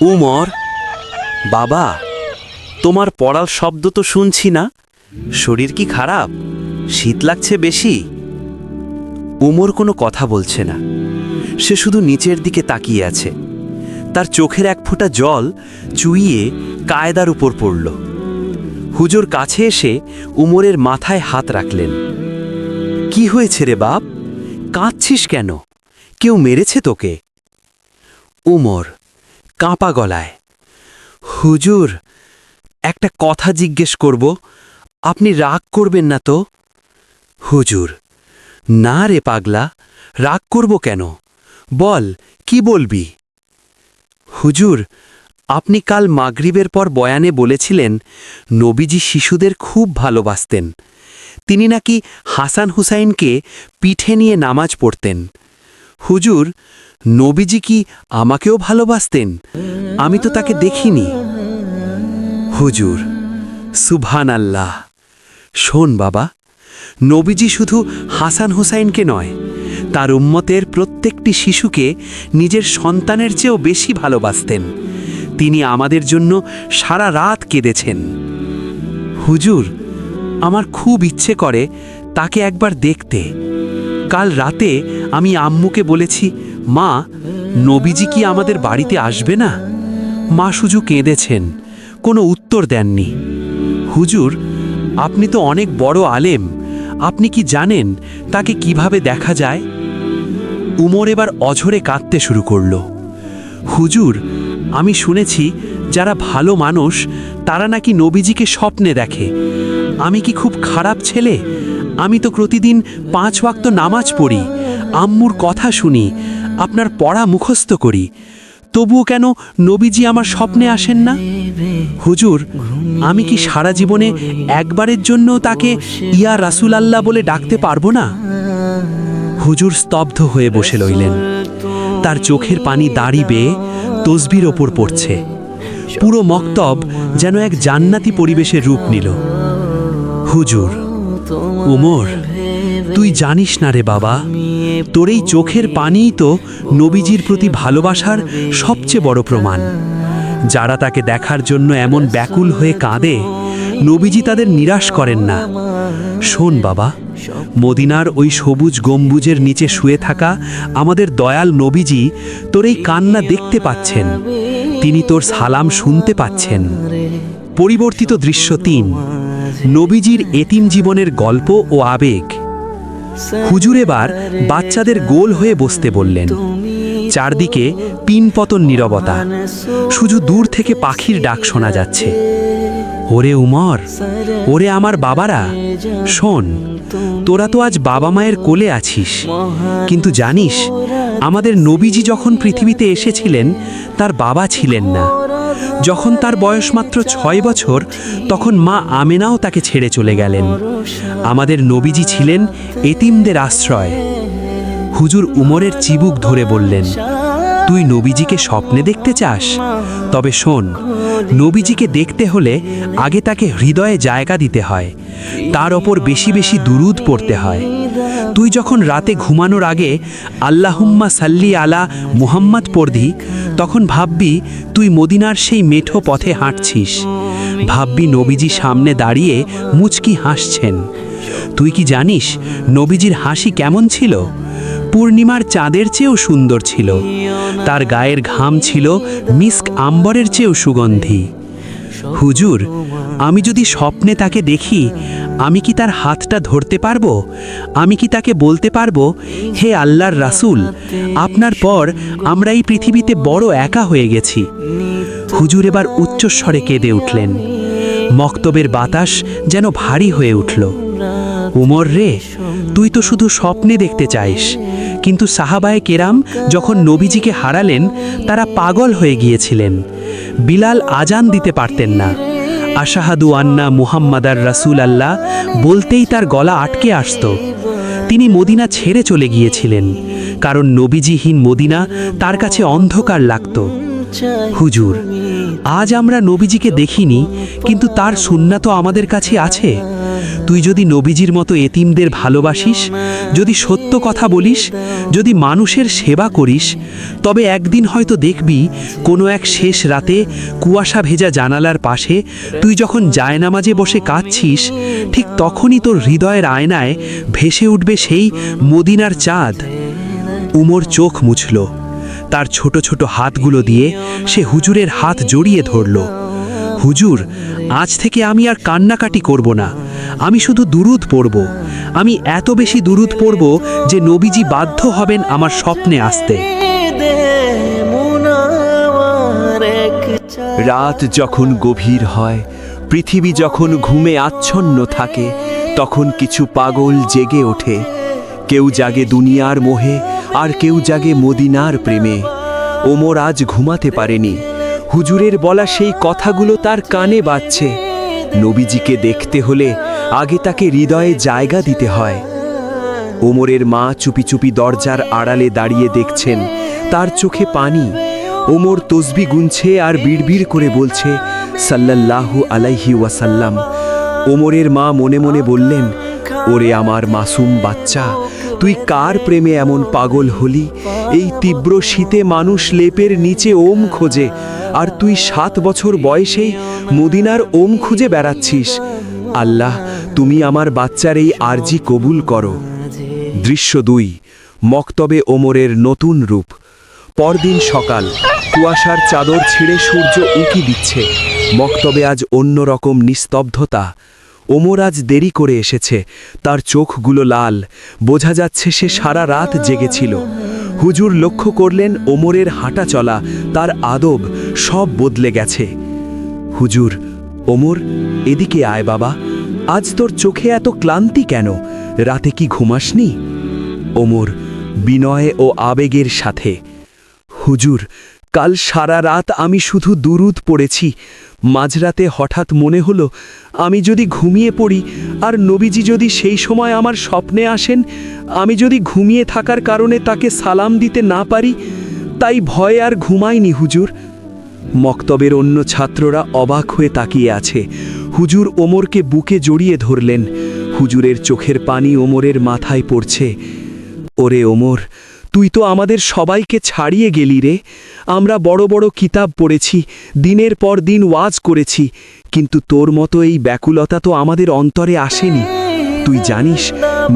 উমর, বাবা, তোমার পড়ার শব্দ তো শুনছি না। শরীর কি খারাপ? শীত লাগছে বেশি? উমর কোনো কথা বলছে না। সে শুধু নিচের দিকে তাকিয়ে আছে। তার চোখের এক ফোঁটা জল চুইয়ে কায়দার উপর পড়ল। হুজুর কাছে এসে উমরের মাথায় হাত রাখলেন। কি হয়েছে রে বাপ? কাঁদছিস কেন? কেউ মেরেছে তোকে? উমর কাঁপা গলায়, হুজুর, একটা কথা জিজ্ঞেস করব, আপনি রাগ করবেন না তো? হুজুর, না রে পাগলা, রাগ করব কেন? বল, কি বলবি? হুজুর, আপনি কাল মাগরিবের পর বয়ানে বলেছিলেন নবীজি শিশুদের খুব ভালোবাসতেন। তিনি নাকি হাসান হুসাইনকে পিঠে নিয়ে নামাজ পড়তেন। হুজুর, নবীজি কি আমাকেও ভালোবাসতেন? আমি তো তাকে দেখিনি। হুজুর, সুবহানাল্লাহ। শোন বাবা, নবীজি শুধু হাসান হুসাইনকে নয়, তার উম্মতের প্রত্যেকটি শিশুকে নিজের সন্তানের চেয়েও বেশি ভালোবাসতেন। তিনি আমাদের জন্য সারা রাত কেঁদেছেন। হুজুর, আমার খুব ইচ্ছে করে তাকে একবার দেখতে। কাল রাতে আমি আম্মুকে বলেছি, মা, নবীজি কি আমাদের বাড়িতে আসবে না? মা শুধু কেঁদেছেন, কোনো উত্তর দেননি। হুজুর, আপনি তো অনেক বড় আলেম, আপনি কি জানেন তাকে কিভাবে দেখা যায়? উমর এবার অঝরে কাঁদতে শুরু করল। হুজুর, আমি শুনেছি যারা ভালো মানুষ তারা নাকি নবীজিকে স্বপ্নে দেখে। আমি কি খুব খারাপ ছেলে? আমি তো প্রতিদিন 5 ওয়াক্ত নামাজ পড়ি, আম্মুর কথা শুনি, আপনার পড়া মুখস্থ করি। তবুও কেন নবীজি আমার স্বপ্নে আসেন না? হুজুর, আমি কি সারা জীবনে একবারের জন্য তাকে ইয়া রাসূল আল্লাহ বলে ডাকতে পারবো না? হুজুর স্তব্ধ হয়ে বসে রইলেন। তার চোখের পানি দাড়ি বেয়ে তসবির ওপর পড়ছে। পুরো মক্তব যেন এক জান্নাতি পরিবেশের রূপ নিল। হুজুর, উমর, তুই জানিস না রে বাবা, তোর এই চোখের পানিই তো নবীজির প্রতি ভালোবাসার সবচেয়ে বড় প্রমাণ। যারা তাকে দেখার জন্য এমন ব্যাকুল হয়ে কাঁদে, নবীজি তাদের নিরাশ করেন না। শোন বাবা, মদিনার ওই সবুজ গম্বুজের নিচে শুয়ে থাকা আমাদের দয়াল নবীজি তোর এই কান্না দেখতে পাচ্ছেন। তিনি তোর সালাম শুনতে পাচ্ছেন। পরিবর্তিত দৃশ্য 3, নবীজির এতিম জীবনের গল্প ও আবেগ। হুজুর এবার বাচ্চাদের গোল হয়ে বসতে বললেন। চারদিকে পিনপতন নীরবতা, শুধু দূর থেকে পাখির ডাক শোনা যাচ্ছে। ওরে উমর, ওরে আমার বাবারা, শোন, তোরা তো আজ বাবা মায়ের কোলে আছিস, কিন্তু জানিস আমাদের নবীজি যখন পৃথিবীতে এসেছিলেন তার বাবা ছিলেন না। যখন তার বয়স মাত্র 6 বছর, তখন মা আমেনাও তাকে ছেড়ে চলে গেলেন। আমাদের নবীজি ছিলেন এতিমদের আশ্রয়। হুজুর উমরের চিবুক ধরে বললেন, তুই নবীজিকে স্বপ্নে দেখতে চাস? তবে শোন, নবীজিকে দেখতে হলে আগে তাকে হৃদয়ে জায়গা দিতে হয়, তার ওপর বেশি বেশি দুরুদ পড়তে হয়। তুই যখন রাতে ঘুমানোর আগে আল্লাহুম্মা সাল্লি আলা মুহাম্মদ পড়বি, তখন ভাববি তুই মদিনার সেই মেঠো পথে হাঁটছিস। ভাববি নবীজি সামনে দাঁড়িয়ে মুচকি হাসছেন। তুই কি জানিস নবীজির হাসি কেমন ছিল? পূর্ণিমার চাঁদের চেয়েও সুন্দর ছিল। তার গায়ের ঘাম ছিল মিস্ক আম্বরের চেয়েও সুগন্ধি। হুজুর, আমি যদি স্বপ্নে তাকে দেখি, আমি কি তার হাতটা ধরতে পারবো? আমি কি তাকে বলতে পারবো, হে আল্লাহর রাসূল, আপনার পর আমরা এই পৃথিবীতে বড় একা হয়ে গেছি? হুজুর এবার উচ্চস্বরে কেঁদে উঠলেন। মক্তবের বাতাস যেন ভারী হয়ে উঠল। উমর রে, তুই তো শুধু স্বপ্নে দেখতে চাইস, কিন্তু সাহাবায়ে কেরাম যখন নবীজিকে হারালেন তারা পাগল হয়ে গিয়েছিলেন। বিলাল আজান দিতে পারতেন না। আশাহাদু আন্না মুহাম্মাদার রাসূল আল্লাহ বলতেই তার গলা আটকে আসত। তিনি মদিনা ছেড়ে চলে গিয়েছিলেন, কারণ নবীজিহীন মদিনা তার কাছে অন্ধকার লাগত। হুজুর, আজ আমরা নবীজিকে দেখিনি, কিন্তু তার সুন্নাত আমাদের কাছে আছে। তুই যদি নবীজির মতো এতিমদের ভালোবাসিস, যদি সত্য কথা বলিস, যদি মানুষের সেবা করিস, তবে একদিন হয়তো দেখবি কোনো এক শেষ রাতে কুয়াশা ভেজা জানালার পাশে তুই যখন জায়নামাজে বসে কাঁদছিস, ঠিক তখনই তোর হৃদয়ের আয়নায় ভেসে উঠবে সেই মদিনার চাঁদ। উমর চোখ মুছল, তার ছোট ছোট হাতগুলো দিয়ে সে হুজুরের হাত জড়িয়ে ধরল। হুজুর, আজ থেকে আমি আর কান্নাকাটি করব না, আমি শুধু দুরুদ পড়ব। আমি এত বেশি দুরুদ পড়ব যে নবীজি বাধ্য হবেন আমার স্বপ্নে আসতে। রাত যখন গভীর হয়, পৃথিবী যখন ঘুমে আচ্ছন্ন থাকে, তখন কিছু পাগল জেগে ওঠে। কেউ জাগে দুনিয়ার মোহে, আর কেউ জাগে মদিনার প্রেমে। ওমর আজ ঘুমাতে পারেনি। হুজুরের বলা সেই কথাগুলো তার কানে বাজছে। নবীজিকে দেখতে হলে আগে তাকে হৃদয়ে জায়গা দিতে হয়। ওমরের মা চুপি চুপি দরজার আড়ালে দাঁড়িয়ে দেখছেন, তার চোখে পানি। ওমর তসবি গুনছে আর বিড়বিড় করে বলছে, সাল্লাল্লাহু আলাইহি ওয়াসাল্লাম। ওমরের মা মনে মনে বললেন, ওরে আমার মাসুম বাচ্চা, তুই কার প্রেমে এমন পাগল হলি? এই তীব্র শীতে মানুষ লেপের নিচে ওম খোঁজে, আর তুই 7 বছর বয়সেই মদিনার ওম খুঁজে বেড়াচ্ছিস। আল্লাহ, তুমি আমার বাচ্চার এই আরজি কবুল করো। দৃশ্য 2, মক্তবে ওমরের নতুন রূপ। পরদিন সকাল, কুয়াশার চাদর ছিঁড়ে সূর্য উঁকি দিচ্ছে। মক্তবে আজ অন্যরকম নিস্তব্ধতা। ওমর আজ দেরি করে এসেছে, তার চোখগুলো লাল, বোঝা যাচ্ছে সে সারা রাত জেগেছিল। হুজুর লক্ষ্য করলেন ওমরের হাঁটা চলা, তার আদব সব বদলে গেছে। হুজুর, ওমর, এদিকে আয় বাবা, আজ তোর চোখে এত ক্লান্তি কেন? রাতে কি ঘুমাসনি? ওমর বিনয়ে ও আবেগের সাথে, হুজুর, কাল সারা রাত আমি শুধু দুরুদ পড়েছি। মাঝরাতে হঠাৎ মনে হলো আমি যদি ঘুমিয়ে পড়ি আর নবীজি যদি সেই সময় আমার স্বপ্নে আসেন, আমি যদি ঘুমিয়ে থাকার কারণে তাকে সালাম দিতে না পারি, তাই ভয়ে আর ঘুমাইনি হুজুর। মক্তবের অন্য ছাত্ররা অবাক হয়ে তাকিয়ে আছে। হুজুর ওমরকে বুকে জড়িয়ে ধরলেন। হুজুরের চোখের পানি ওমরের মাথায় পড়ছে। ওরে ওমর, তুই তো আমাদের সবাইকে ছাড়িয়ে গেলি রে। আমরা বড় বড় কিতাব পড়েছি, দিনের পর দিন ওয়াজ করেছি, কিন্তু তোর মতো এই ব্যাকুলতা তো আমাদের অন্তরে আসেনি। তুই জানিস,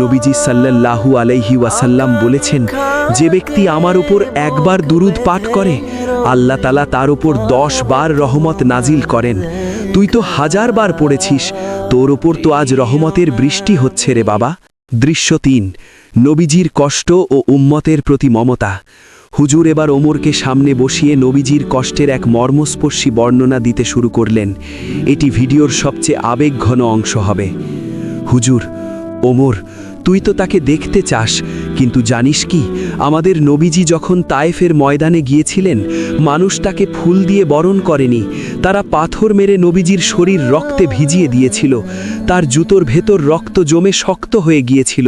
নবীজি সাল্লাল্লাহু আলাইহি ওয়াসাল্লাম বলেছেন, যে ব্যক্তি আমার উপর একবার দুরুদ পাঠ করে, আল্লাহ তাআলা তার উপর 10 বার রহমত নাজিল করেন। তুই তো 1000 বার পড়েছিস, তোর উপর তো আজ রহমতের বৃষ্টি হচ্ছে রে বাবা। দৃশ্য 3, নবীজির কষ্ট ও উম্মতের প্রতি মমতা। হুজুর এবার ওমরকে সামনে বসিয়ে নবীজির কষ্টের এক মর্মস্পর্শী বর্ণনা দিতে শুরু করলেন। এটি ভিডিওর সবচেয়ে আবেগঘন অংশ হবে। হুজুর, ওমর, তুই তো তাকে দেখতে চাস, কিন্তু জানিস কি, আমাদের নবীজি যখন তায়েফের ময়দানে গিয়েছিলেন, মানুষ তাকে ফুল দিয়ে বরণ করেনি। তারা পাথর মেরে নবীজির শরীর রক্তে ভিজিয়ে দিয়েছিল। তার জুতোর ভেতর রক্ত জমে শক্ত হয়ে গিয়েছিল।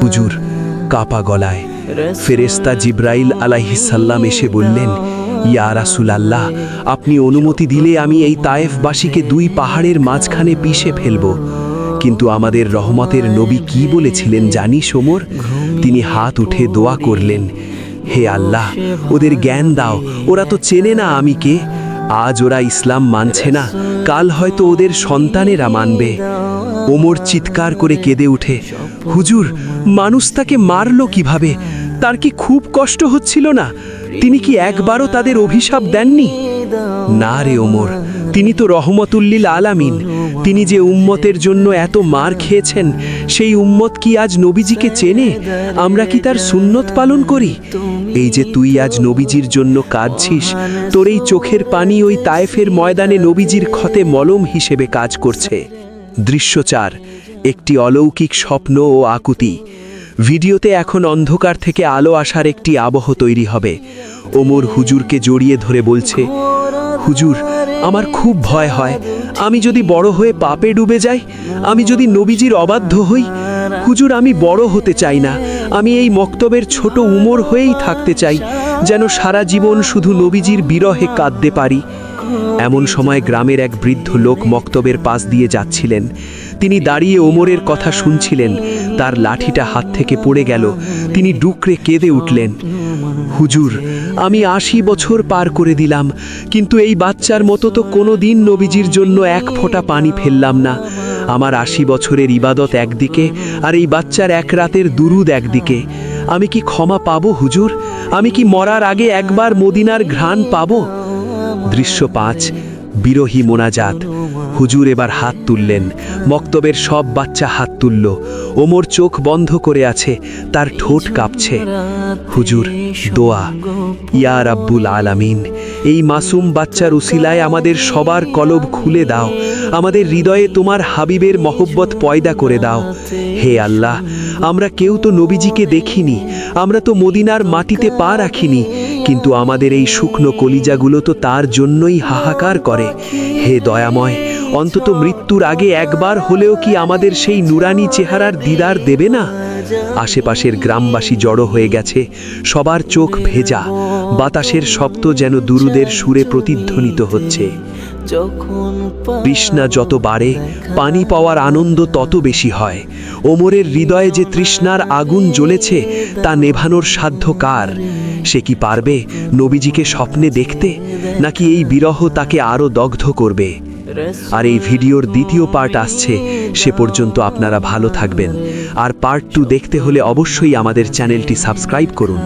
হুজুর কাপা গলায়, ফেরেশতা জিব্রাইল আলাইহিস সালাম এসে বললেন, ইয়া রাসূলুল্লাহ, আপনি অনুমতি দিলে আমি এই তায়েফবাসীকে 2 পাহাড়ের মাঝখানে পিষে ফেলব। কিন্তু আমাদের রহমতের নবী কি বলেছিলেন জানিস ওমর? তিনি হাত উঠে দোয়া করলেন, হে আল্লাহ, ওদের জ্ঞান দাও, ওরা তো চেনে না আমি কে। আজ ওরা ইসলাম মানছে না, কাল হয়তো ওদের সন্তানেরা মানবে। ওমর চিৎকার করে কেঁদে উঠে, হুজুর, মানুষ তাকে মারল কিভাবে? তার কি খুব কষ্ট হচ্ছিল না? তিনি কি একবারও তাদের অভিশাপ দেননি? না রে ওমর, তিনি তো রহমতুল্লিল আলামিন। তিনি যে উম্মতের জন্য এত মার খেয়েছেন, সেই উম্মত কি আজ নবীজিকে চেনে? আমরা কি তার সুন্নত পালন করি? এই যে তুই আজ নবীজির জন্য কাঁদছিস, তোর এই চোখের পানি ওই তায়েফের ময়দানে নবীজির ক্ষতে মলম হিসেবে কাজ করছে। দৃশ্য 4, একটি অলৌকিক স্বপ্ন ও আকুতি। ভিডিওতে এখন অন্ধকার থেকে আলো আসার একটি আবহ তৈরি হবে। ওমর হুজুরকে জড়িয়ে ধরে বলছে, হুজুর, আমার খুব ভয় হয়। আমি যদি বড় হয়ে পাপে ডুবে যাই, আমি যদি নবীজির অবাধ্য হই। হুজুর, আমি বড় হতে চাই না, আমি এই মক্তবের ছোট উমর হয়েই থাকতে চাই, যেন সারা জীবন শুধু নবীজির বিরহে কাঁদতে পারি। এমন সময় গ্রামের এক বৃদ্ধ লোক মক্তবের পাশ দিয়ে যাচ্ছিলেন। তিনি দাঁড়িয়ে ওমরের কথা শুনছিলেন। তার লাঠিটা হাত থেকে পড়ে গেল। তিনি ডুকরে কেঁদে উঠলেন, হুজুর, আমি 80 বছর পার করে দিলাম, কিন্তু এই বাচ্চার মতো তো কোনো দিন নবীজির জন্য এক ফোঁটা পানি ফেললাম না। আমার 80 বছরের ইবাদত একদিকে, আর এই বাচ্চার এক রাতের দুরুদ একদিকে। আমি কি ক্ষমা পাবো হুজুর? আমি কি মরার আগে একবার মদিনার ঘ্রাণ পাবো? দৃশ্য 5, বিরহী মোনাজাত। হুজুর এবার হাত তুললেন। মক্তবের সব বাচ্চা হাত তুলল। ওমর চোখ বন্ধ করে আছে, তার ঠোঁট কাঁপছে। হুজুর, দোয়া। ইয়া রাব্বুল আলামিন, এই মাসুম বাচ্চার উসিলায় আমাদের সবার কলব খুলে দাও। আমাদের হৃদয়ে তোমার হাবিবের মহব্বত পয়দা করে দাও। হে আল্লাহ, আমরা কেউ তো নবীজিকে দেখিনি, আমরা তো মদিনার মাটিতে পা রাখিনি, কিন্তু আমাদের এই শুকনো কলিজাগুলো তো তার জন্যই হাহাকার করে। হে দয়াময়, অন্তত মৃত্যুর আগে একবার হলেও কি আমাদের সেই নুরানি চেহারার দিদার দেবে না? আশেপাশের গ্রামবাসী জড়ো হয়ে গেছে, সবার চোখ ভেজা। বাতাসের শব্দ যেন দুরুদের সুরে প্রতিধ্বনিত হচ্ছে। তৃষ্ণা যত বাড়ে, পানি পাওয়ার আনন্দ তত বেশি হয়। ওমরের হৃদয়ে যে তৃষ্ণার আগুন জ্বলেছে, তা নেভানোর সাধ্য কার? সে কি পারবে নবীজিকে স্বপ্নে দেখতে, নাকি এই বিরহ তাকে আরো দগ্ধ করবে? আর এই ভিডিওর দ্বিতীয় পার্ট আসছে, সে পর্যন্ত আপনারা ভালো থাকবেন। আর পার্ট 2 দেখতে হলে অবশ্যই আমাদের চ্যানেলটি সাবস্ক্রাইব করুন।